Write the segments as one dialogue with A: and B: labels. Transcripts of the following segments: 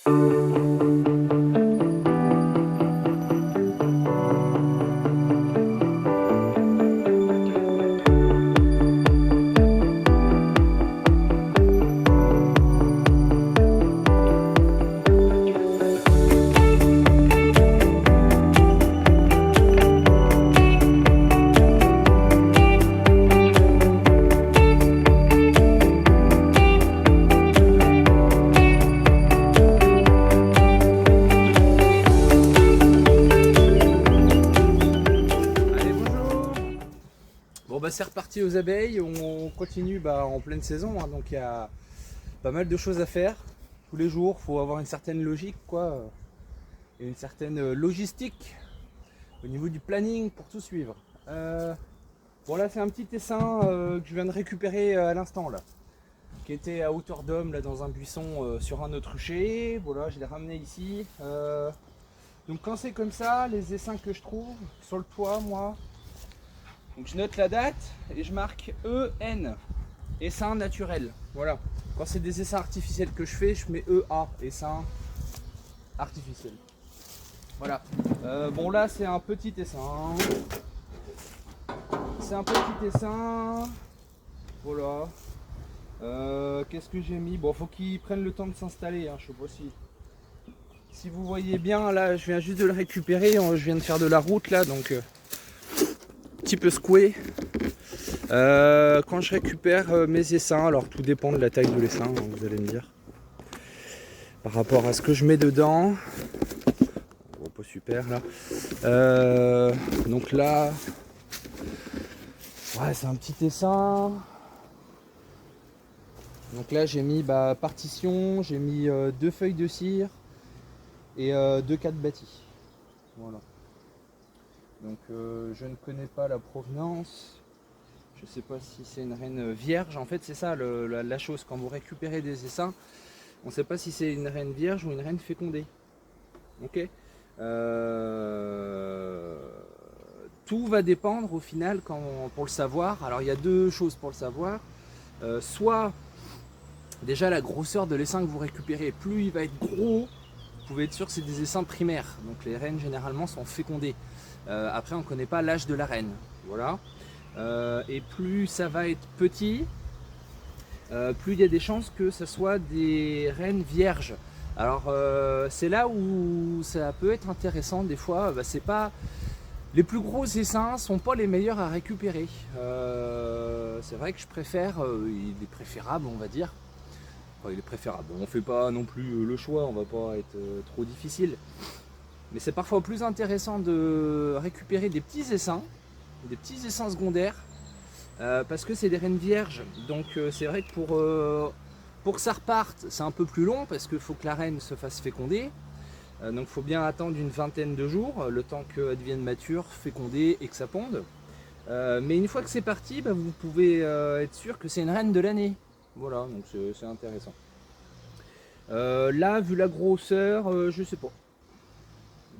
A: C'est reparti aux abeilles, on continue en pleine saison, hein, donc il y a pas mal de choses à faire tous les jours. Il faut avoir une certaine logique, quoi, et une certaine logistique au niveau du planning pour tout suivre. Bon, là c'est un petit essaim que je viens de récupérer à l'instant là, qui était à hauteur d'homme là dans un buisson sur un autre rucher. Voilà, je l'ai ramené ici. Donc quand c'est comme ça, les essaims que je trouve sur le toit, moi, donc je note la date et je marque EN, essaim naturel. Voilà. Quand c'est des essaims artificiels que je fais, je mets EA, essaim artificiel. Voilà. Bon là c'est un petit essaim. C'est un petit essaim. Voilà. Qu'est-ce que j'ai mis? Bon, faut qu'ils prennent le temps de s'installer, hein, je sais pas si vous voyez bien, là je viens juste de le récupérer, je viens de faire de la route là, donc petit peu secoué. Quand je récupère mes essaims, alors tout dépend de la taille de l'essaim, hein, vous allez me dire, par rapport à ce que je mets dedans. Oh, pas super là. Donc là, ouais, c'est un petit essaim. Donc là j'ai mis partition, j'ai mis 2 feuilles de cire et 2 4 bâtis. Voilà. Donc je ne connais pas la provenance. Je ne sais pas si c'est une reine vierge. En fait c'est ça la chose, quand vous récupérez des essaims, on ne sait pas si c'est une reine vierge ou une reine fécondée. Ok. Tout va dépendre au final pour le savoir. Alors il y a 2 choses pour le savoir. Soit déjà la grosseur de l'essaim que vous récupérez, plus il va être gros, vous pouvez être sûr que c'est des essaims primaires. Donc les reines généralement sont fécondées. Après on ne connaît pas l'âge de la reine. Voilà. Et plus ça va être petit, plus il y a des chances que ce soit des reines vierges. Alors c'est là où ça peut être intéressant des fois. C'est pas les plus gros essaims sont pas les meilleurs à récupérer. C'est vrai que je préfère, il est préférable on va dire. Enfin, il est préférable. On fait pas non plus le choix, on va pas être trop difficile. Mais c'est parfois plus intéressant de récupérer des petits essaims secondaires, parce que c'est des reines vierges. Donc c'est vrai que pour que ça reparte, c'est un peu plus long, parce qu'il faut que la reine se fasse féconder. Donc il faut bien attendre une vingtaine de jours, le temps qu'elle devienne mature, fécondée et que ça ponde. Mais une fois que c'est parti, vous pouvez être sûr que c'est une reine de l'année. Voilà, donc c'est intéressant. Là, vu la grosseur, je sais pas.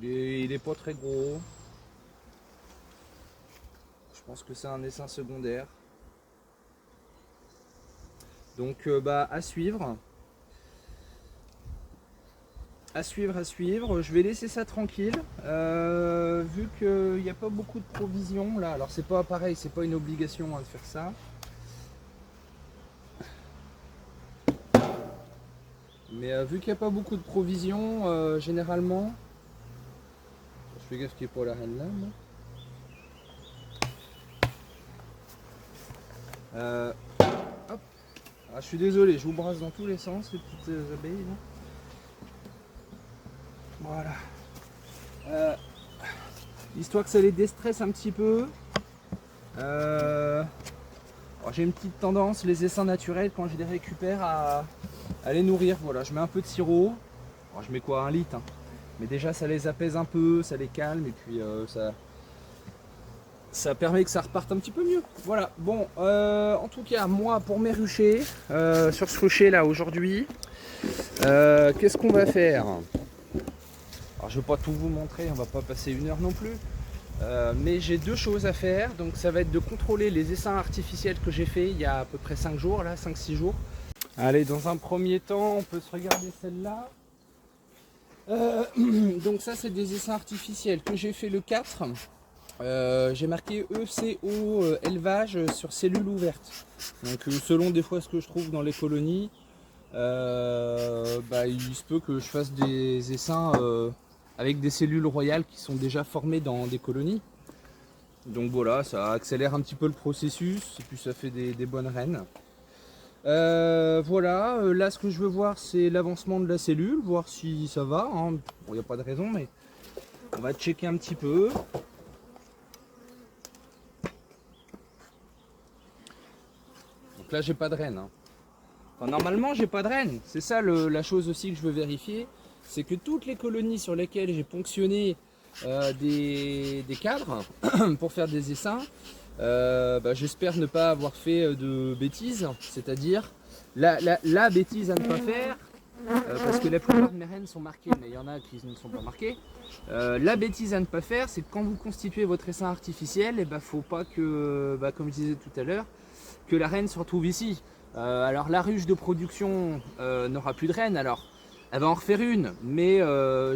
A: Il est pas très gros. Je pense que c'est un essaim secondaire. Donc à suivre. À suivre. Je vais laisser ça tranquille. Vu qu'il n'y a pas beaucoup de provisions là. Alors c'est pas pareil, c'est pas une obligation de faire ça. Mais vu qu'il n'y a pas beaucoup de provisions, généralement, je fais gaffe qu'il n'y ait pas la reine là. Hop. Ah, je suis désolé, je vous brasse dans tous les sens les petites abeilles là. Voilà. Histoire que ça les déstresse un petit peu. J'ai une petite tendance, les essaims naturels, quand je les récupère, à les nourrir. Voilà, je mets un peu de sirop. Alors, je mets quoi, 1 litre, hein. Mais déjà ça les apaise un peu, ça les calme et puis ça permet que ça reparte un petit peu mieux. Voilà, bon, en tout cas, moi pour mes ruchers, sur ce rucher là aujourd'hui, qu'est-ce qu'on va faire? Alors je ne vais pas tout vous montrer, on va pas passer 1 heure non plus. Mais j'ai 2 choses à faire. Donc ça va être de contrôler les essaims artificiels que j'ai fait il y a à peu près 5 jours, là, 5-6 jours. Allez, dans un premier temps, on peut se regarder celle-là. Donc ça c'est des essaims artificiels que j'ai fait le 4. J'ai marqué ECO élevage sur cellules ouvertes. Donc selon des fois ce que je trouve dans les colonies, il se peut que je fasse des essaims avec des cellules royales qui sont déjà formées dans des colonies. Donc voilà, ça accélère un petit peu le processus et puis ça fait des bonnes reines. Voilà, là ce que je veux voir c'est l'avancement de la cellule, voir si ça va. Hein. Bon, il n'y a pas de raison, mais on va checker un petit peu. Donc là j'ai pas de reine. Hein. Enfin, normalement j'ai pas de reine. C'est ça la chose aussi que je veux vérifier. C'est que toutes les colonies sur lesquelles j'ai ponctionné des cadres pour faire des essaims, j'espère ne pas avoir fait de bêtises. C'est-à-dire la bêtise à ne pas faire, parce que la plupart de mes rennes sont marquées, mais il y en a qui ne sont pas marquées. La bêtise à ne pas faire, c'est que quand vous constituez votre essaim artificiel, il ne faut pas que, comme je disais tout à l'heure, que la reine se retrouve ici. Alors la ruche de production n'aura plus de reine, alors elle va en refaire une, mais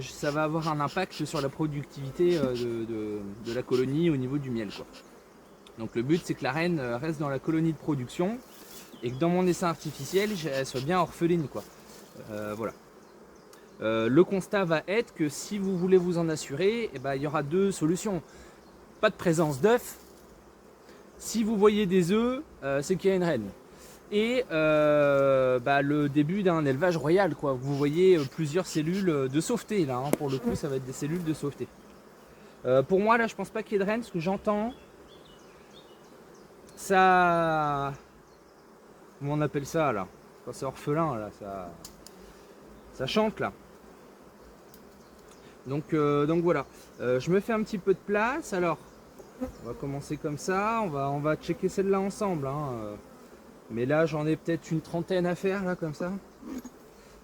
A: ça va avoir un impact sur la productivité de la colonie au niveau du miel, quoi. Donc le but c'est que la reine reste dans la colonie de production et que dans mon essaim artificiel elle soit bien orpheline, quoi. Voilà. Le constat va être que si vous voulez vous en assurer, il y aura deux solutions. Pas de présence d'œufs. Si vous voyez des œufs, c'est qu'il y a une reine. Et le début d'un élevage royal, quoi. Vous voyez plusieurs cellules de sauveté là, hein. Pour le coup ça va être des cellules de sauveté. Pour moi là je pense pas qu'il y ait de reine, ce que j'entends, ça... Comment on appelle ça là? Quand c'est orphelin là, ça chante là. Donc voilà, je me fais un petit peu de place. Alors on va commencer comme ça, on va checker celle-là ensemble, hein. Mais là j'en ai peut-être une trentaine à faire là comme ça.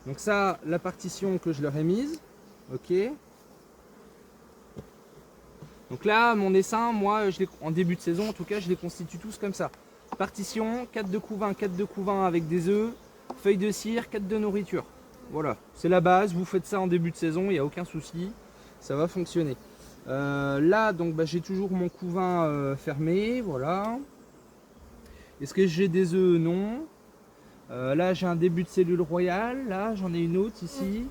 A: Donc ça, la partition que je leur ai mise, ok. Donc là mon essaim, moi en début de saison en tout cas, je les constitue tous comme ça. Partition, 4 de couvain, 4 de couvain avec des œufs, feuilles de cire, 4 de nourriture. Voilà, c'est la base, vous faites ça en début de saison, il n'y a aucun souci, ça va fonctionner. Là, donc j'ai toujours mon couvain fermé, voilà. Est-ce que j'ai des œufs? Non. Là, j'ai un début de cellule royale, là, j'en ai une autre ici.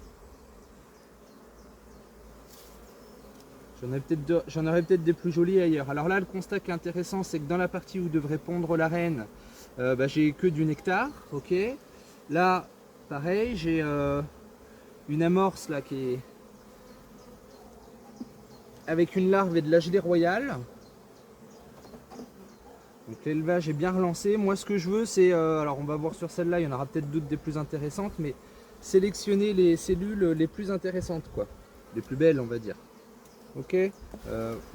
A: J'en aurais peut-être des plus jolies ailleurs. Alors là, le constat qui est intéressant, c'est que dans la partie où devrait pondre la reine, j'ai que du nectar, ok. Là, pareil, j'ai une amorce là qui est avec une larve et de la gelée royale. Donc l'élevage est bien relancé. Moi, ce que je veux, c'est, alors on va voir sur celle-là, il y en aura peut-être d'autres des plus intéressantes, mais sélectionner les cellules les plus intéressantes, quoi, les plus belles, on va dire. Ok.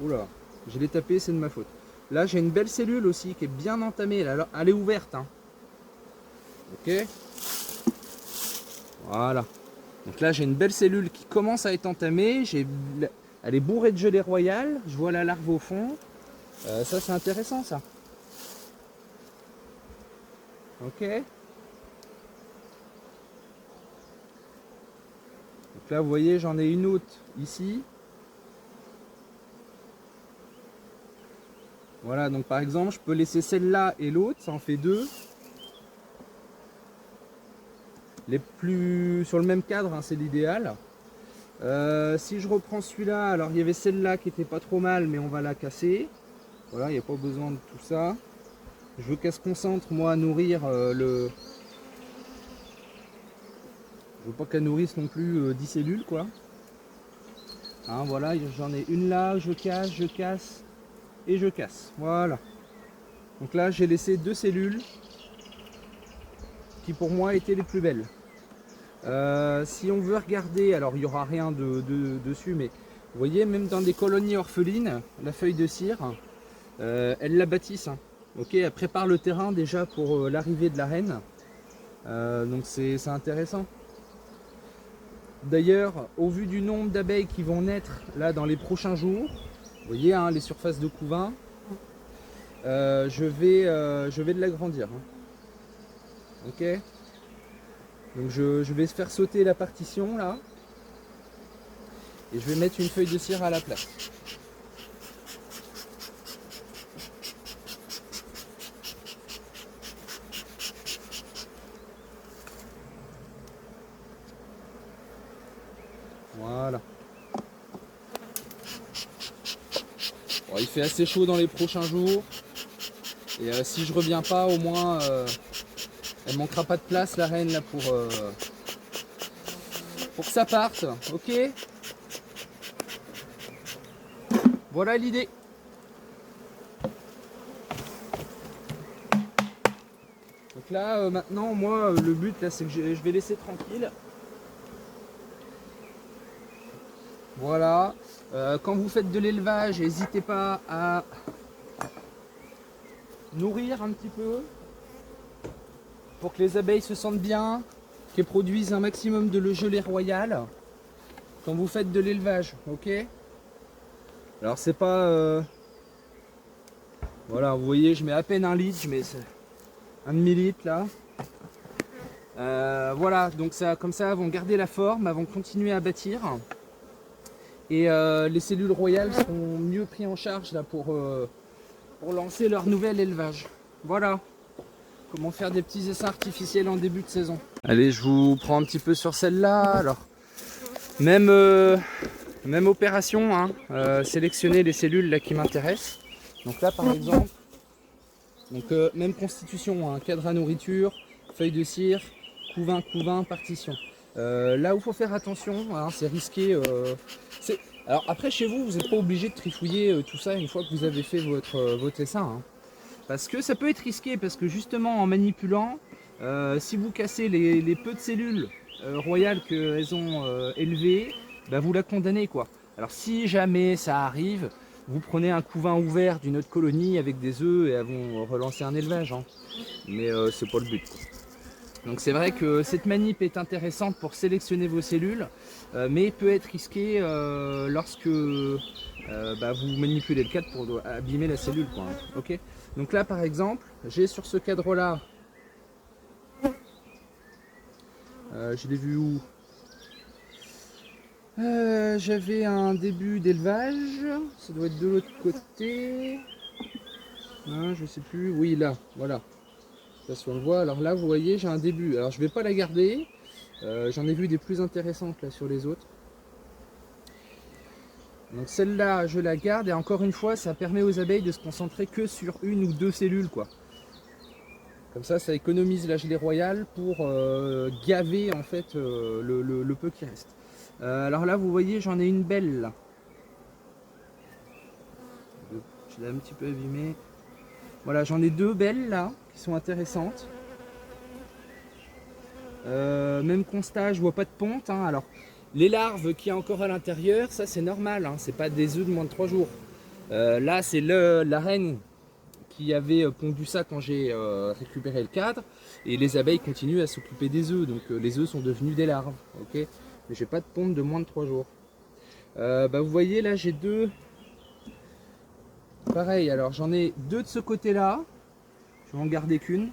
A: Oula, je l'ai tapé, c'est de ma faute. Là, j'ai une belle cellule aussi qui est bien entamée. Elle est ouverte, hein. Ok. Voilà. Donc là, j'ai une belle cellule qui commence à être entamée. Elle est bourrée de gelée royale. Je vois la larve au fond. Ça, c'est intéressant, ça. Ok. Donc là, vous voyez, j'en ai une autre ici. Voilà, donc par exemple, je peux laisser celle-là et l'autre, ça en fait deux. Les plus sur le même cadre, hein, c'est l'idéal. Si je reprends celui-là, alors il y avait celle-là qui était pas trop mal, mais on va la casser. Voilà, il n'y a pas besoin de tout ça. Je veux qu'elle se concentre, moi, à nourrir le... Je veux pas qu'elle nourrisse non plus 10 cellules, quoi. Hein, voilà, j'en ai une là, je casse et je casse. Voilà. Donc là, j'ai laissé deux cellules qui pour moi étaient les plus belles. Si on veut regarder, alors il n'y aura rien dessus, mais vous voyez, même dans des colonies orphelines, la feuille de cire, elles la bâtissent. Hein. Ok, elle prépare le terrain déjà pour l'arrivée de la reine. Donc c'est intéressant. D'ailleurs, au vu du nombre d'abeilles qui vont naître là dans les prochains jours, vous voyez hein, les surfaces de couvain, je vais de l'agrandir. Hein. Ok. Donc je vais faire sauter la partition là. Et je vais mettre une feuille de cire à la place. Voilà. Bon, il fait assez chaud dans les prochains jours. Et si je reviens pas, au moins elle manquera pas de place la reine là pour que ça parte. Ok. Voilà l'idée. Donc là maintenant moi le but là c'est que je vais laisser tranquille. Voilà. Quand vous faites de l'élevage, n'hésitez pas à nourrir un petit peu pour que les abeilles se sentent bien, qu'elles produisent un maximum de gelée royale quand vous faites de l'élevage, ok? Alors c'est pas... Voilà, vous voyez, je mets à peine un litre, je mets un demi-litre là. Voilà, donc ça, comme ça, elles vont garder la forme, elles vont continuer à bâtir. Et les cellules royales seront mieux prises en charge là, pour lancer leur nouvel élevage. Voilà. Comment faire des petits essaims artificiels en début de saison. Allez, je vous prends un petit peu sur celle-là. Alors, même opération, hein, sélectionner les cellules là qui m'intéressent. Donc là, par exemple, donc, même constitution, hein, cadre à nourriture, feuille de cire, couvain, partition. Là où il faut faire attention, hein, c'est risqué. Alors après, chez vous, vous n'êtes pas obligé de trifouiller tout ça une fois que vous avez fait votre essaim. Hein. Parce que ça peut être risqué, parce que justement en manipulant, si vous cassez les peu de cellules royales qu'elles ont élevées, bah vous la condamnez quoi. Alors si jamais ça arrive, vous prenez un couvain ouvert d'une autre colonie avec des œufs et elles vont relancer un élevage. Hein. Mais c'est pas le but. Quoi. Donc c'est vrai que cette manip est intéressante pour sélectionner vos cellules, mais peut être risquée lorsque vous manipulez le cadre pour abîmer la cellule. Quoi, hein. Okay. Donc là par exemple, j'ai sur ce cadre là, je l'ai vu où j'avais un début d'élevage, ça doit être de l'autre côté, hein, je sais plus, oui là, voilà. Si on le voit, alors là vous voyez j'ai un début, alors je vais pas la garder, j'en ai vu des plus intéressantes là sur les autres. Donc celle-là je la garde et encore une fois ça permet aux abeilles de se concentrer que sur une ou deux cellules quoi. Comme ça économise la gelée royale pour gaver en fait le peu qui reste. Alors là vous voyez j'en ai une belle là. Je l'ai un petit peu abîmée. Voilà j'en ai deux belles là qui sont intéressantes. Même constat, je vois pas de ponte. Hein. Alors, les larves qu'il y a encore à l'intérieur, ça c'est normal. Hein. C'est pas des œufs de moins de 3 jours. Là, c'est la reine qui avait pondu ça quand j'ai récupéré le cadre. Et les abeilles continuent à s'occuper des œufs. Donc, les œufs sont devenus des larves. Okay, mais j'ai pas de ponte de moins de 3 jours. Vous voyez, là, j'ai deux. Pareil, alors j'en ai deux de ce côté-là. Je vais en garder qu'une.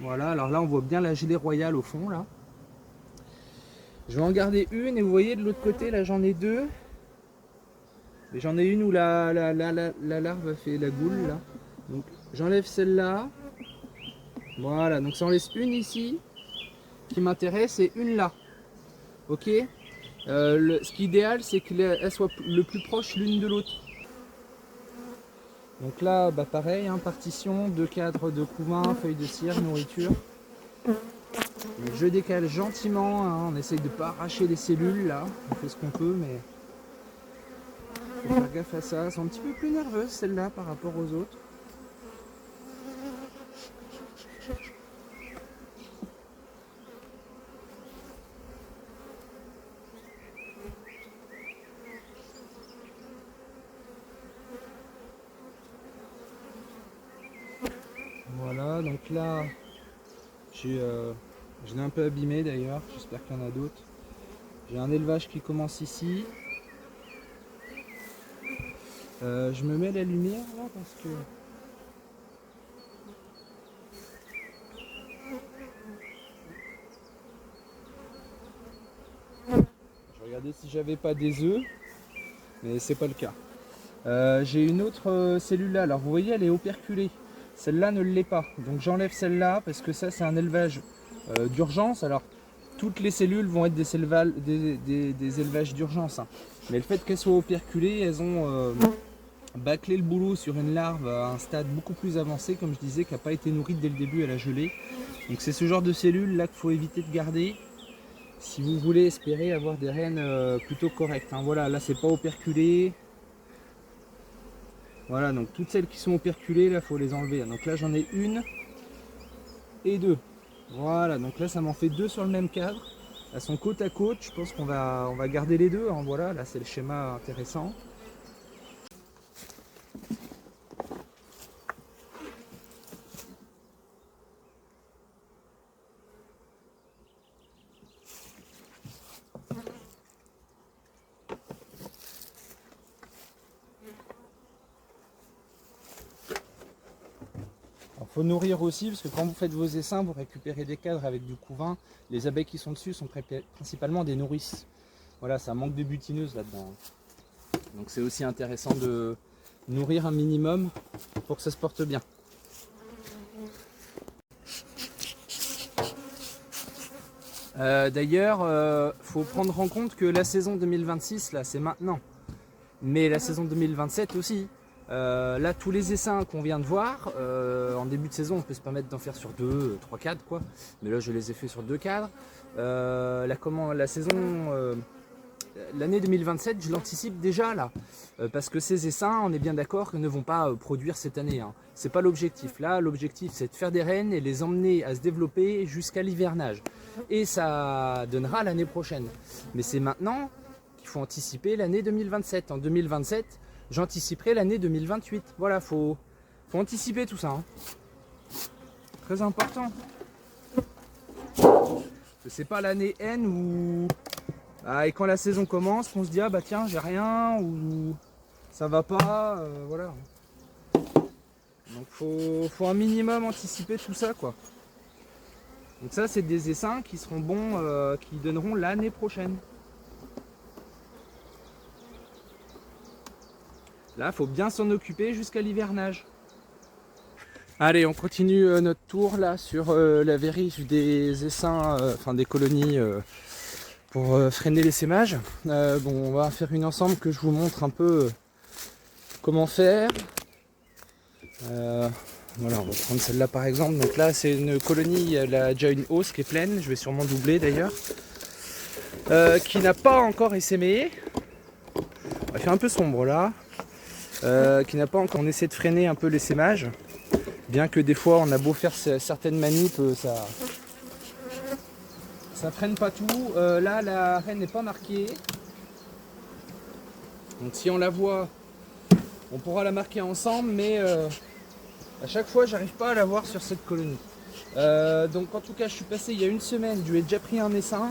A: Voilà, alors là, on voit bien la gelée royale au fond, là. Je vais en garder une et vous voyez de l'autre côté là j'en ai deux. Et j'en ai une où la larve a fait la goule là. Donc j'enlève celle-là. Voilà, donc ça en laisse une ici qui m'intéresse et une là. Ok. Ce qui est idéal c'est qu'elles soient le plus proche l'une de l'autre. Donc là pareil, hein, partition, deux cadres de couvain, feuilles de cire, nourriture. Donc je décale gentiment, hein, on essaye de ne pas arracher les cellules là, on fait ce qu'on peut mais faut faire gaffe à ça. Elles sont un petit peu plus nerveuses celles-là par rapport aux autres. Voilà, donc là je l'ai un peu abîmé d'ailleurs, j'espère qu'il y en a d'autres. J'ai un élevage qui commence ici. Je me mets la lumière là parce que je regarde Regardez si j'avais pas des œufs, mais c'est pas le cas. J'ai une autre cellule là, alors vous voyez elle est operculée. Celle-là ne l'est pas, donc j'enlève celle-là parce que ça c'est un élevage d'urgence. Alors toutes les cellules vont être des élevages d'urgence, hein. Mais le fait qu'elles soient operculées, elles ont bâclé le boulot sur une larve à un stade beaucoup plus avancé, comme je disais, qui n'a pas été nourrie dès le début à la gelée. Donc c'est ce genre de cellules là qu'il faut éviter de garder si vous voulez espérer avoir des rennes plutôt correctes, hein. Voilà, là c'est pas operculé. Voilà, donc toutes celles qui sont operculées, là faut les enlever. Donc là j'en ai une et deux. Voilà, donc là ça m'en fait deux sur le même cadre. Elles sont côte à côte, je pense qu'on va garder les deux, hein. Voilà, là c'est le schéma intéressant. Il faut nourrir aussi, parce que quand vous faites vos essaims, vous récupérez des cadres avec du couvain. Les abeilles qui sont dessus sont principalement des nourrices. Voilà, ça manque de butineuses là-dedans. Donc c'est aussi intéressant de nourrir un minimum pour que ça se porte bien. D'ailleurs, faut prendre en compte que la saison 2026, là, c'est maintenant. Mais la saison 2027 aussi. Là, tous les essaims qu'on vient de voir, en début de saison, on peut se permettre d'en faire sur 2, 3 cadres, quoi. Mais là, je les ai fait sur 2 cadres. La saison, l'année 2027, je l'anticipe déjà là. Parce que ces essaims, on est bien d'accord, ne vont pas produire cette année, hein. C'est pas l'objectif. Là, l'objectif, c'est de faire des rennes et les emmener à se développer jusqu'à l'hivernage. Et ça donnera l'année prochaine. Mais c'est maintenant qu'il faut anticiper l'année 2027. En 2027, j'anticiperai l'année 2028. Voilà, faut anticiper tout ça, hein. Très important. C'est pas l'année N où et quand la saison commence, on se dit ah bah tiens j'ai rien ou ça va pas, voilà. Donc faut un minimum anticiper tout ça, quoi. Donc ça c'est des essaims qui seront bons, qui donneront l'année prochaine. Là, il faut bien s'en occuper jusqu'à l'hivernage. Allez, on continue notre tour là sur la vérif des essaims, enfin des colonies pour freiner l'essaimage. Bon, on va faire une ensemble que je vous montre un peu comment faire. Voilà, on va prendre celle-là par exemple. Donc là, c'est une colonie, elle a déjà une hausse qui est pleine. Je vais sûrement doubler d'ailleurs. Qui n'a pas encore essaimé. Il fait un peu sombre là. Qui n'a pas encore. On essaie de freiner un peu l'essaimage. Bien que des fois on a beau faire certaines manips, ça freine pas tout. Là la reine n'est pas marquée. Donc si on la voit, on pourra la marquer ensemble, mais à chaque fois j'arrive pas à la voir sur cette colonie. Donc en tout cas je suis passé il y a une semaine, je lui ai déjà pris un essaim.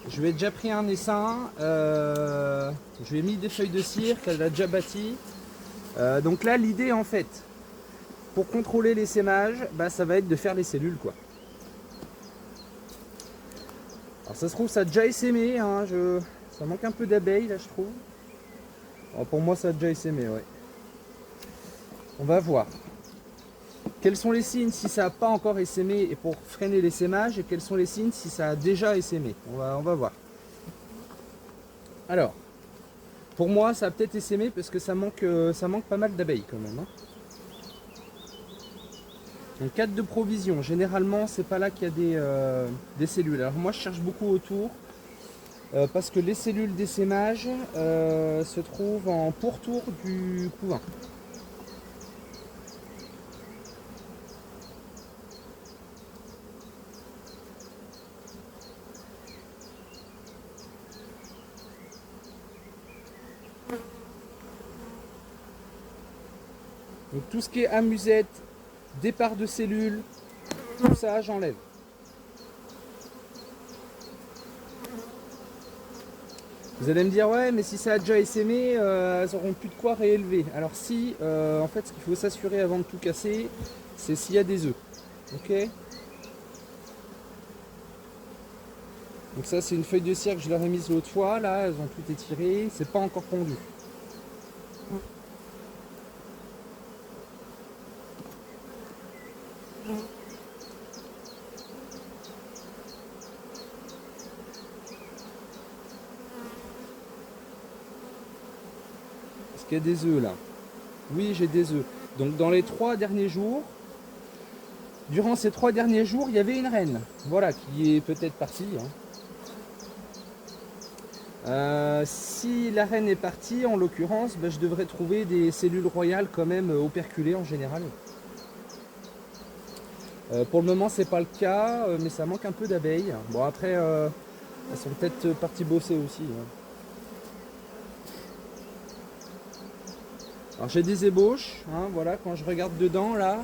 A: Je lui ai déjà pris un essaim, je lui ai mis des feuilles de cire qu'elle a déjà bâti. Donc là l'idée en fait, pour contrôler l'essaimage, bah, ça va être de faire les cellules, quoi. Alors ça se trouve ça a déjà essaimé, hein, ça manque un peu d'abeilles là je trouve. Alors, pour moi ça a déjà essaimé, ouais. On va voir. Quels sont les signes si ça n'a pas encore essaimé et pour freiner l'essaimage, et quels sont les signes si ça a déjà essaimé. On va voir. Alors, pour moi ça a peut-être essaimé parce que ça manque pas mal d'abeilles quand même, hein. Donc 4 de provision, généralement c'est pas là qu'il y a des cellules. Alors moi je cherche beaucoup autour parce que les cellules d'essaimage se trouvent en pourtour du couvain. Donc tout ce qui est amusette, départ de cellules, tout ça j'enlève. Vous allez me dire ouais mais si ça a déjà essaimé, elles n'auront plus de quoi réélever. Alors si, en fait ce qu'il faut s'assurer avant de tout casser, c'est s'il y a des œufs. Ok. Donc ça c'est une feuille de cire que je leur ai mise l'autre fois, là elles ont tout étiré, c'est pas encore pondu. Est-ce qu'il y a des œufs là? Oui, j'ai des œufs. Donc dans les 3 derniers jours, durant ces 3 derniers jours, il y avait une reine, voilà, qui est peut-être partie, hein. Si la reine est partie, en l'occurrence, je devrais trouver des cellules royales quand même operculées en général. Pour le moment, c'est pas le cas, mais ça manque un peu d'abeilles. Bon, après, elles sont peut-être parties bosser aussi, hein. Alors j'ai des ébauches, hein, voilà, quand je regarde dedans là,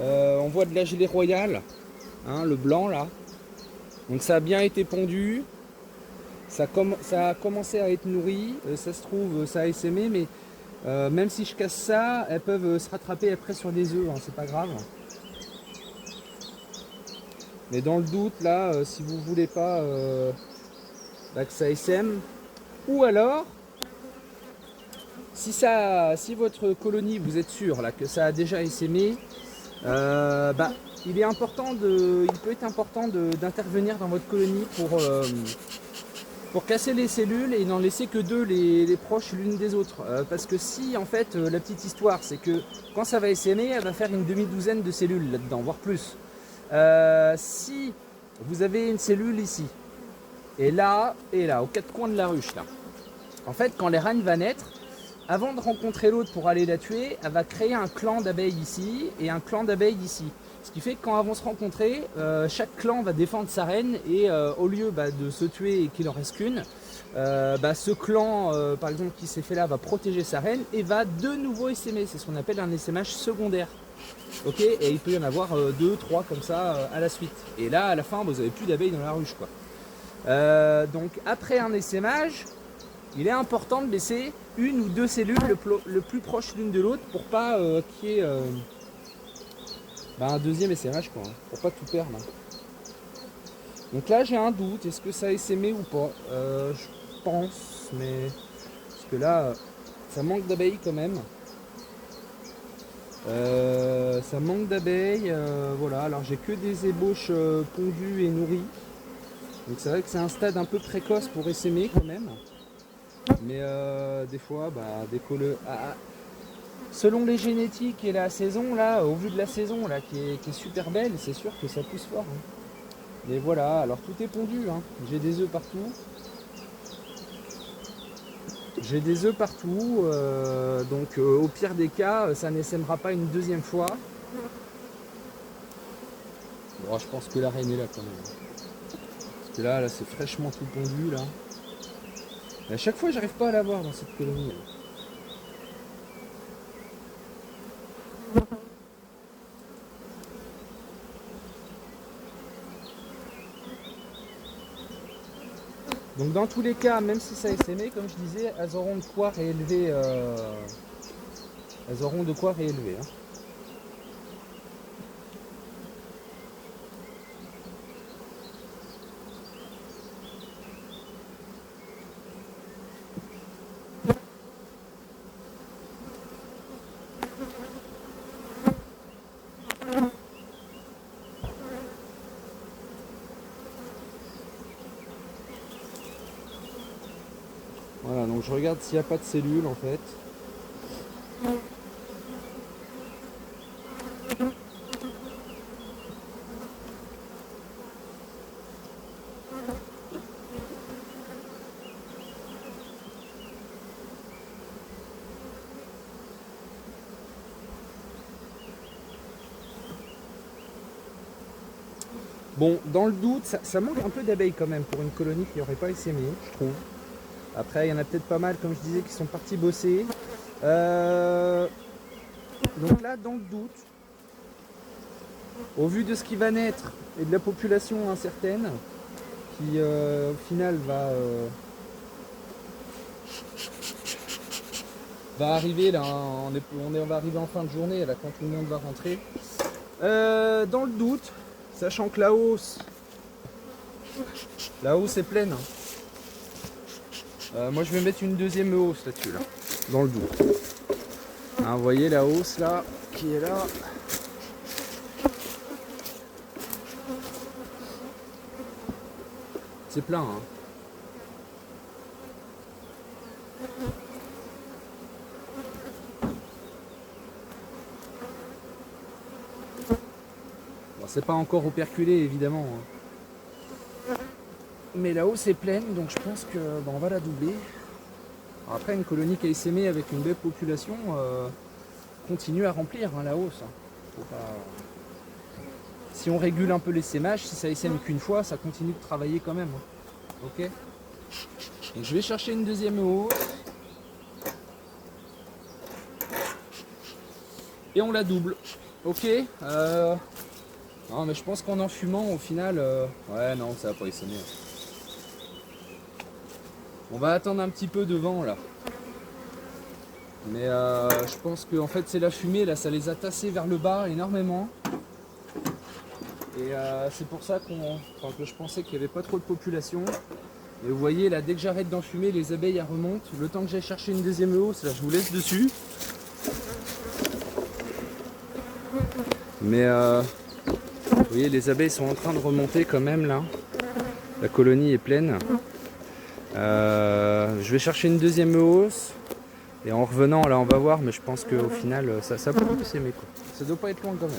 A: on voit de la gelée royale, hein, le blanc là. Donc ça a bien été pondu. Ça a commencé à être nourri, ça se trouve, ça a essaimé, mais même si je casse ça, elles peuvent se rattraper après sur des œufs, hein, c'est pas grave. Mais dans le doute, là, si vous voulez pas que ça essaime, ou alors, si votre colonie, vous êtes sûr là, que ça a déjà essaimé, il peut être important d'intervenir dans votre colonie pour casser les cellules et n'en laisser que 2 les proches l'une des autres. Parce que si en fait la petite histoire c'est que quand ça va essaimer, elle va faire une demi-douzaine de cellules là-dedans, voire plus. Si vous avez une cellule ici, et là, aux 4 coins de la ruche là, en fait quand les reines va naître, avant de rencontrer l'autre pour aller la tuer, elle va créer un clan d'abeilles ici et un clan d'abeilles ici. Ce qui fait que quand elles vont se rencontrer, chaque clan va défendre sa reine et au lieu de se tuer et qu'il en reste qu'une, ce clan par exemple qui s'est fait là va protéger sa reine et va de nouveau essaimer. C'est ce qu'on appelle un essaimage secondaire. Ok, et il peut y en avoir 2, 3 comme ça à la suite. Et là à la fin vous n'avez plus d'abeilles dans la ruche quoi. Donc après un essaimage, il est important de laisser 1 ou 2 cellules le plus proche l'une de l'autre pour pas qu'il y ait un deuxième essaimage quoi, hein, pour pas tout perdre. Donc là j'ai un doute, est-ce que ça a essaimé ou pas? Je pense, mais parce que là ça manque d'abeilles quand même. Ça manque d'abeilles, voilà, alors j'ai que des ébauches pondues et nourries. Donc c'est vrai que c'est un stade un peu précoce pour essaimer quand même. Mais des fois, selon les génétiques et la saison, là, au vu de la saison là, qui est super belle, c'est sûr que ça pousse fort, hein. Mais voilà, alors tout est pondu, hein. J'ai des œufs partout. J'ai des œufs partout, donc au pire des cas, ça n'essaimera pas une deuxième fois. Bon, je pense que la reine est là quand même. Parce que là c'est fraîchement tout pondu là. Et à chaque fois, j'arrive pas à la voir dans cette colonie là. Donc dans tous les cas, même si ça a essaimé, comme je disais, elles auront de quoi réélever. Elles auront de quoi réélever, hein. Voilà, donc je regarde s'il n'y a pas de cellules en fait. Bon, dans le doute, ça manque un peu d'abeilles quand même pour une colonie qui n'aurait pas essaimé, je trouve. Après, il y en a peut-être pas mal, comme je disais, qui sont partis bosser. Donc là, dans le doute, au vu de ce qui va naître et de la population incertaine, qui au final va arriver là, on va arriver en fin de journée là, quand tout le monde va rentrer. Dans le doute, sachant que la hausse La hausse est pleine. Moi je vais mettre une deuxième hausse là-dessus, là, dans le dos. Hein, vous voyez la hausse là, qui est là. C'est plein. Hein. Bon, c'est pas encore operculé évidemment. Hein. Mais la hausse est pleine, donc je pense que on va la doubler. Alors après, une colonie qui a essaimé avec une belle population continue à remplir hein, la hausse. Hein. Faut pas... Si on régule un peu l'essaimage, si ça essaime qu'une fois, ça continue de travailler quand même. Hein. Ok. Donc je vais chercher une deuxième hausse. Et on la double. Ok. Non mais je pense qu'en enfumant au final... Ouais non, ça va pas essaimer. On va attendre un petit peu de vent là. Mais je pense que en fait c'est la fumée là, ça les a tassés vers le bas énormément. Et c'est pour ça que je pensais qu'il n'y avait pas trop de population. Et vous voyez là, dès que j'arrête d'enfumer, les abeilles elles remontent. Le temps que j'aille chercher une deuxième hausse, là je vous laisse dessus. Mais vous voyez, les abeilles sont en train de remonter quand même là. La colonie est pleine. Je vais chercher une deuxième hausse. Et en revenant là on va voir, mais je pense qu'au final ça peut s'aimer quoi. Ça doit pas être loin quand même.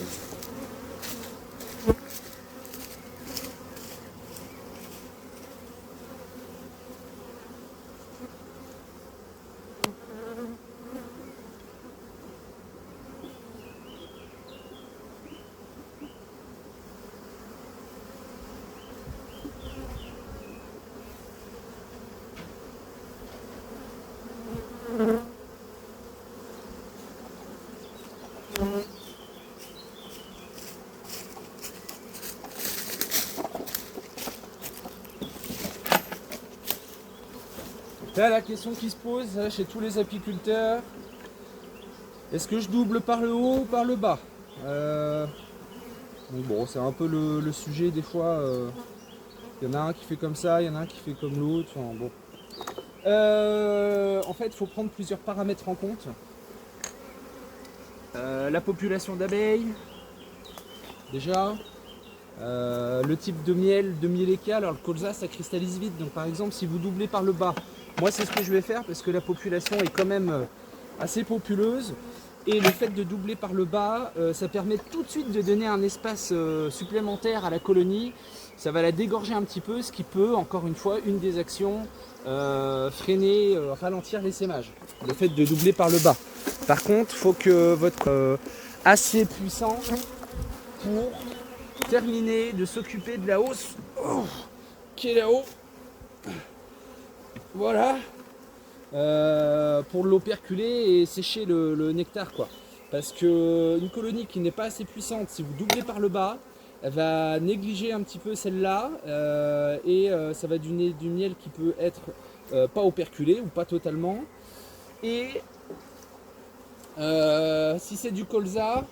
A: Là, la question qui se pose là, chez tous les apiculteurs, est-ce que je double par le haut ou par le bas? Donc bon, c'est un peu le sujet des fois. Il y en a un qui fait comme ça, il y en a un qui fait comme l'autre. Enfin, bon. En fait, il faut prendre plusieurs paramètres en compte. La population d'abeilles, déjà. Le type de miel écal. Alors le colza ça cristallise vite, donc par exemple si vous doublez par le bas, moi c'est ce que je vais faire parce que la population est quand même assez populeuse et le fait de doubler par le bas ça permet tout de suite de donner un espace supplémentaire à la colonie. Ça va la dégorger un petit peu, ce qui peut, encore une fois, une des actions, freiner, ralentir l'essaimage. Le fait de doubler par le bas. Par contre, il faut que votre assez puissant pour terminer de s'occuper de la hausse qui est là-haut. Voilà. Pour l'operculer et sécher le nectar quoi. Parce que une colonie qui n'est pas assez puissante, si vous doublez par le bas, elle va négliger un petit peu celle-là et ça va donner du miel qui peut être pas operculé ou pas totalement. Et si c'est du colza,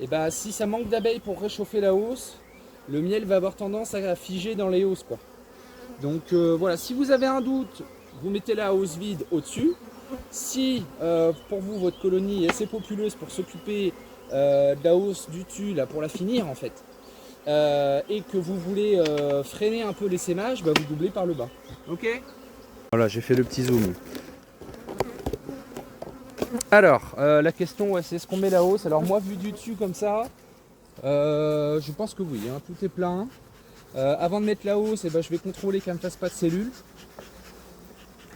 A: et ben si ça manque d'abeilles pour réchauffer la hausse, le miel va avoir tendance à figer dans les hausses quoi. Donc voilà, si vous avez un doute, vous mettez la hausse vide au-dessus. Si pour vous votre colonie est assez populeuse pour s'occuper de la hausse du dessus là pour la finir en fait, et que vous voulez freiner un peu l'essaimage, bah, vous doublez par le bas. Ok. Voilà, j'ai fait le petit zoom. Alors, la question, ouais, c'est est-ce qu'on met la hausse? Alors moi, vu du dessus comme ça, je pense que oui, hein, tout est plein. Avant de mettre la hausse, eh ben, je vais contrôler qu'elle ne me fasse pas de cellules.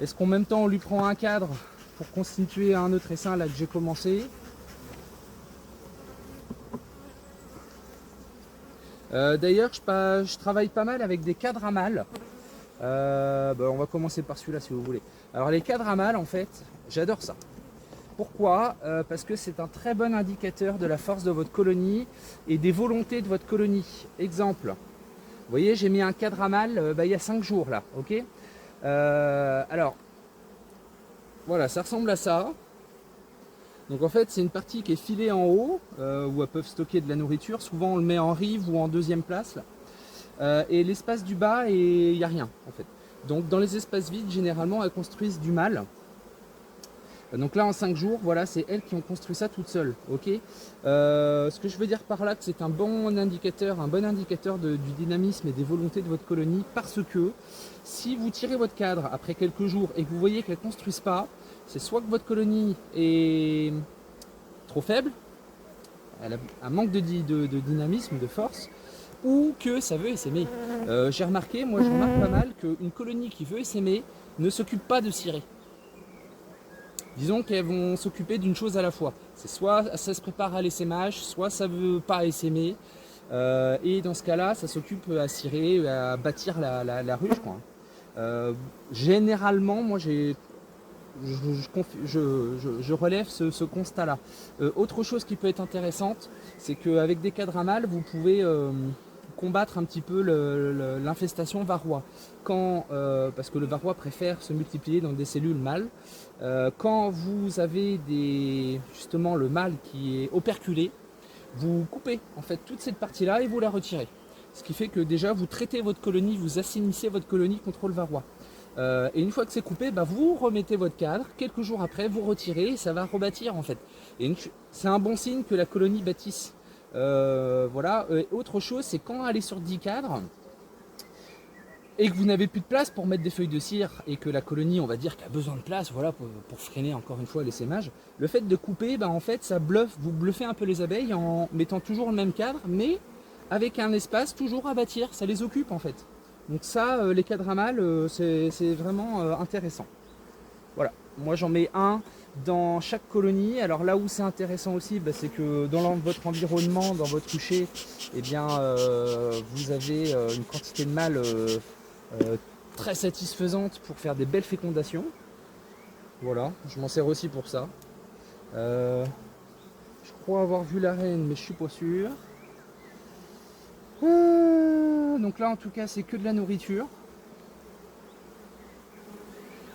A: Est-ce qu'en même temps, on lui prend un cadre pour constituer un autre essaim là que j'ai commencé? D'ailleurs, je travaille pas mal avec des cadres à mâles. On va commencer par celui-là si vous voulez. Alors les cadres à mâles, en fait, j'adore ça. Pourquoi? Parce que c'est un très bon indicateur de la force de votre colonie et des volontés de votre colonie. Exemple, vous voyez, j'ai mis un cadre à mâle il y a 5 jours là, ok? Alors, voilà, ça ressemble à ça. Donc en fait, c'est une partie qui est filée en haut, où elles peuvent stocker de la nourriture. Souvent, on le met en rive ou en deuxième place. et l'espace du bas, et il n'y a rien en fait. Donc dans les espaces vides, généralement, elles construisent du mâle. Donc là en 5 jours, voilà, c'est elles qui ont construit ça toutes seules. Ok. Ce que je veux dire par là, que c'est un bon indicateur du dynamisme et des volontés de votre colonie, parce que si vous tirez votre cadre après quelques jours et que vous voyez qu'elles ne construisent pas, c'est soit que votre colonie est trop faible, elle a un manque de dynamisme, de force, ou que ça veut essaimer. J'ai remarqué, moi je remarque pas mal qu'une colonie qui veut essaimer ne s'occupe pas de cirer. Disons qu'elles vont s'occuper d'une chose à la fois. C'est soit ça se prépare à l'essaimage, soit ça ne veut pas essaimer. Et dans ce cas-là, ça s'occupe à cirer, à bâtir la ruche, quoi. Généralement, moi je relève ce constat-là. Autre chose qui peut être intéressante, c'est qu'avec des cadres à mâle, vous pouvez combattre un petit peu l'infestation varroa. Parce que le varroa préfère se multiplier dans des cellules mâles. Quand vous avez justement le mâle qui est operculé, vous coupez en fait toute cette partie-là et vous la retirez. Ce qui fait que déjà vous traitez votre colonie, vous assainissez votre colonie contre le varroa. Et une fois que c'est coupé, vous remettez votre cadre, quelques jours après vous retirez et ça va rebâtir en fait. Et c'est un bon signe que la colonie bâtisse. Voilà. Autre chose, c'est quand elle est sur 10 cadres et que vous n'avez plus de place pour mettre des feuilles de cire et que la colonie, on va dire, a besoin de place, voilà, pour freiner encore une fois l'essaimage, le fait de couper, en fait, ça bluffe, vous bluffez un peu les abeilles en mettant toujours le même cadre, mais avec un espace toujours à bâtir, ça les occupe en fait. Donc ça, les cadres à mâle, c'est vraiment intéressant. Voilà, moi j'en mets un dans chaque colonie. Alors là où c'est intéressant aussi, c'est que dans votre environnement, dans votre rucher, eh bien, vous avez une quantité de mâle très satisfaisante pour faire des belles fécondations. Voilà, je m'en sers aussi pour ça. Je crois avoir vu la reine, mais je suis pas sûr. Donc là en tout cas c'est que de la nourriture.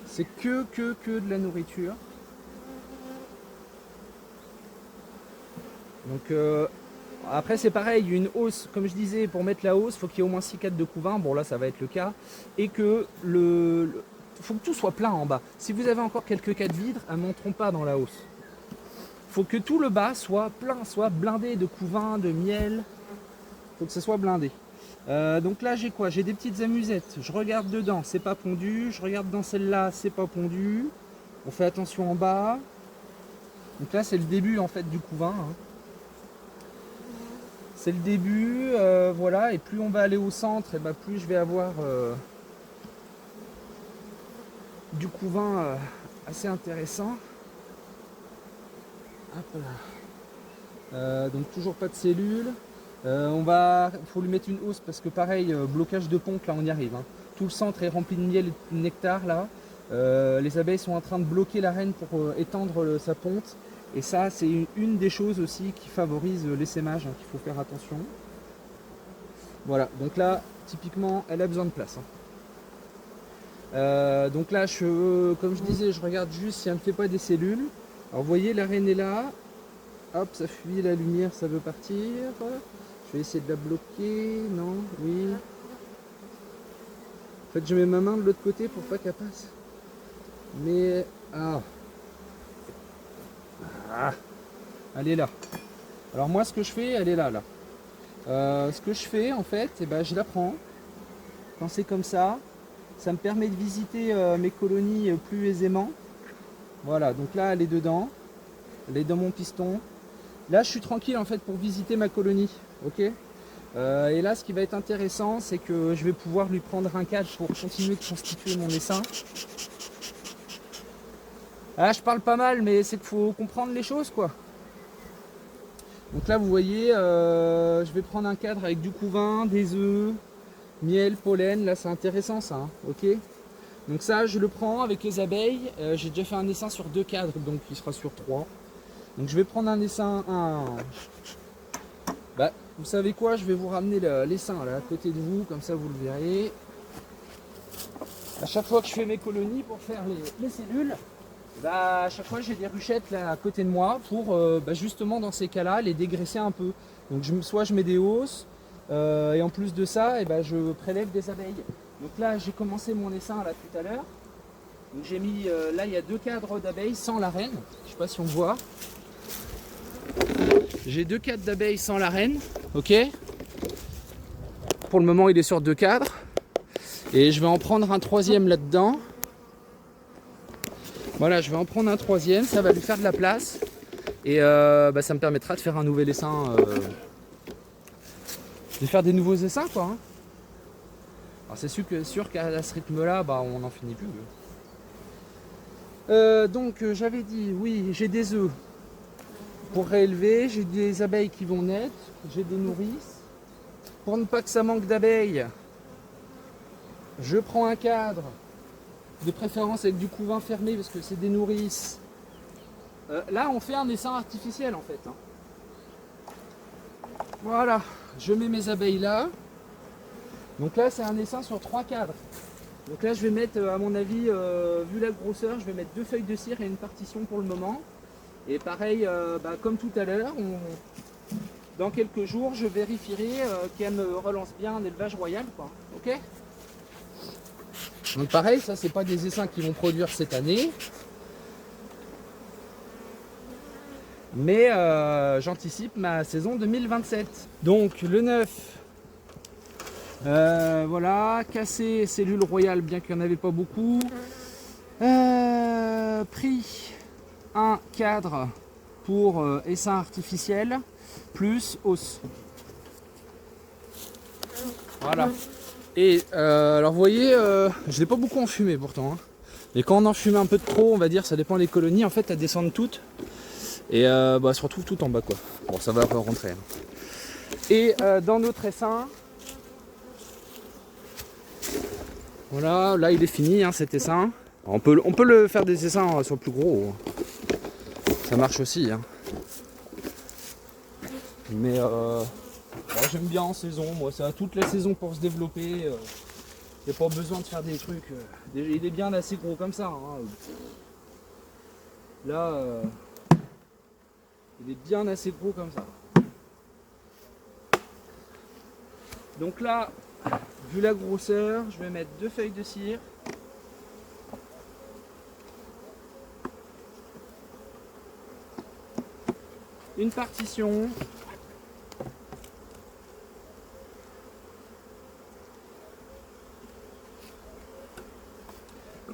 A: C'est que de la nourriture. Donc après c'est pareil, une hausse, comme je disais, pour mettre la hausse, il faut qu'il y ait au moins 6 cadres de couvain, bon là ça va être le cas, et que faut que tout soit plein en bas. Si vous avez encore quelques cadres vides, elles ne monteront pas dans la hausse. Il faut que tout le bas soit plein, soit blindé de couvain, de miel, il faut que ce soit blindé. Donc là j'ai quoi? J'ai des petites amusettes, je regarde dedans, c'est pas pondu, je regarde dans celle-là, c'est pas pondu, on fait attention en bas. Donc là c'est le début en fait du couvain, hein. C'est le début, voilà, et plus on va aller au centre, et plus je vais avoir du couvain assez intéressant. Hop là. Donc toujours pas de cellules. Faut lui mettre une hausse parce que pareil, blocage de ponte, là on y arrive, hein. Tout le centre est rempli de miel et de nectar là. Les abeilles sont en train de bloquer la reine pour étendre sa ponte. Et ça, c'est une des choses aussi qui favorise l'essaimage, hein, qu'il faut faire attention. Voilà, donc là, typiquement, elle a besoin de place, hein. Donc là, comme je disais, je regarde juste si elle ne fait pas des cellules. Alors vous voyez, la reine est là. Hop, ça fuit la lumière, ça veut partir. Je vais essayer de la bloquer. Non, oui. En fait, je mets ma main de l'autre côté pour pas qu'elle passe. Mais... elle est là. Alors moi, ce que je fais, elle est là. Ce que je fais, en fait, je la prends. Quand c'est comme ça, ça me permet de visiter mes colonies plus aisément. Voilà, donc là, elle est dedans. Elle est dans mon piston. Là, je suis tranquille, en fait, pour visiter ma colonie. Ok. Et là, ce qui va être intéressant, c'est que je vais pouvoir lui prendre un cadre pour continuer de constituer mon essaim. Ah, je parle pas mal, mais c'est qu'il faut comprendre les choses, quoi. Donc là, vous voyez, je vais prendre un cadre avec du couvain, des œufs, miel, pollen. Là, c'est intéressant, ça, hein, ok. Donc ça, je le prends avec les abeilles. J'ai déjà fait un essaim sur 2 cadres, donc il sera sur 3. Donc je vais prendre un essaim, vous savez quoi, je vais vous ramener l'essaim là à côté de vous, comme ça vous le verrez. À chaque fois que je fais mes colonies pour faire les cellules, à chaque fois j'ai des ruchettes là à côté de moi pour justement dans ces cas-là les dégraisser un peu. Donc soit je mets des hausses, Et en plus de ça, je prélève des abeilles. Donc là, j'ai commencé mon essaim là tout à l'heure. Donc j'ai mis, là il y a 2 cadres d'abeilles sans la reine. Je sais pas si on voit. J'ai 2 cadres d'abeilles sans la reine. Ok. Pour le moment, il est sur 2 cadres. Et je vais en prendre un 3e là-dedans. Voilà, je vais en prendre un 3e. Ça va lui faire de la place. Et ça me permettra de faire un nouvel essaim. De faire des nouveaux essaims, quoi. Hein. Alors c'est sûr qu'à ce rythme-là, on n'en finit plus. Donc j'avais dit, oui, j'ai des œufs pour réélever, j'ai des abeilles qui vont naître, j'ai des nourrices. Pour ne pas que ça manque d'abeilles, je prends un cadre, de préférence avec du couvain fermé parce que c'est des nourrices. Là on fait un essaim artificiel en fait. Hein. Voilà, je mets mes abeilles là. Donc là c'est un essaim sur 3 cadres. Donc là je vais mettre, à mon avis, vu la grosseur, je vais mettre 2 feuilles de cire et une partition pour le moment. Et pareil, comme tout à l'heure, dans quelques jours, je vérifierai qu'elle me relance bien un élevage royal, quoi. Ok. Donc pareil, ça c'est pas des essaims qui vont produire cette année. Mais j'anticipe ma saison 2027. Donc le 9. Voilà, cassé cellule royale, bien qu'il n'y en avait pas beaucoup. Pris un cadre pour essaim artificiel, plus os. Voilà. Et alors vous voyez, je l'ai pas beaucoup enfumé pourtant. Hein. Mais quand on enfume un peu de trop, on va dire, ça dépend des colonies, en fait elles descendent toutes. Et se retrouvent toutes en bas, quoi. Bon, ça va pas rentrer. Hein. Et dans notre essaim, voilà, là il est fini, hein, cet essaim. On peut le faire des essaims sur le plus gros. Ça marche aussi. Hein. Mais j'aime bien en saison. Moi, ça a toute la saison pour se développer. Il n'y a pas besoin de faire des trucs. Il est bien assez gros comme ça. Hein. Là, il est bien assez gros comme ça. Donc là, vu la grosseur, je vais mettre 2 feuilles de cire. Une partition.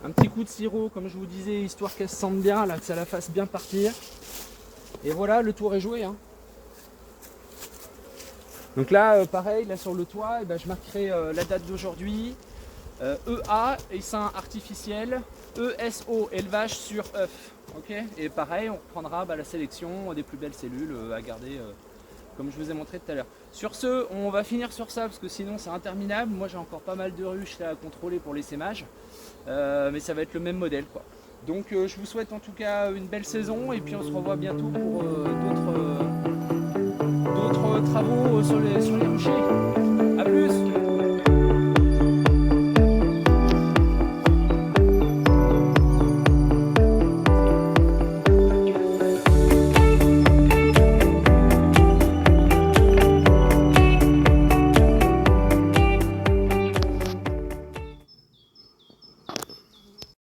A: Un petit coup de sirop, comme je vous disais, histoire qu'elle se sente bien, là, que ça la fasse bien partir. Et voilà, le tour est joué. Hein. Donc là, pareil, là sur le toit, je marquerai la date d'aujourd'hui. EA, essaim artificiel. ESO, élevage sur œuf. Okay, et pareil, on reprendra la sélection des plus belles cellules à garder, comme je vous ai montré tout à l'heure. Sur ce, on va finir sur ça, parce que sinon c'est interminable. Moi j'ai encore pas mal de ruches là, à contrôler pour l'essaimage. Mais ça va être le même modèle, quoi. Donc je vous souhaite en tout cas une belle saison, et puis on se revoit bientôt pour d'autres travaux sur les ruchers. A plus!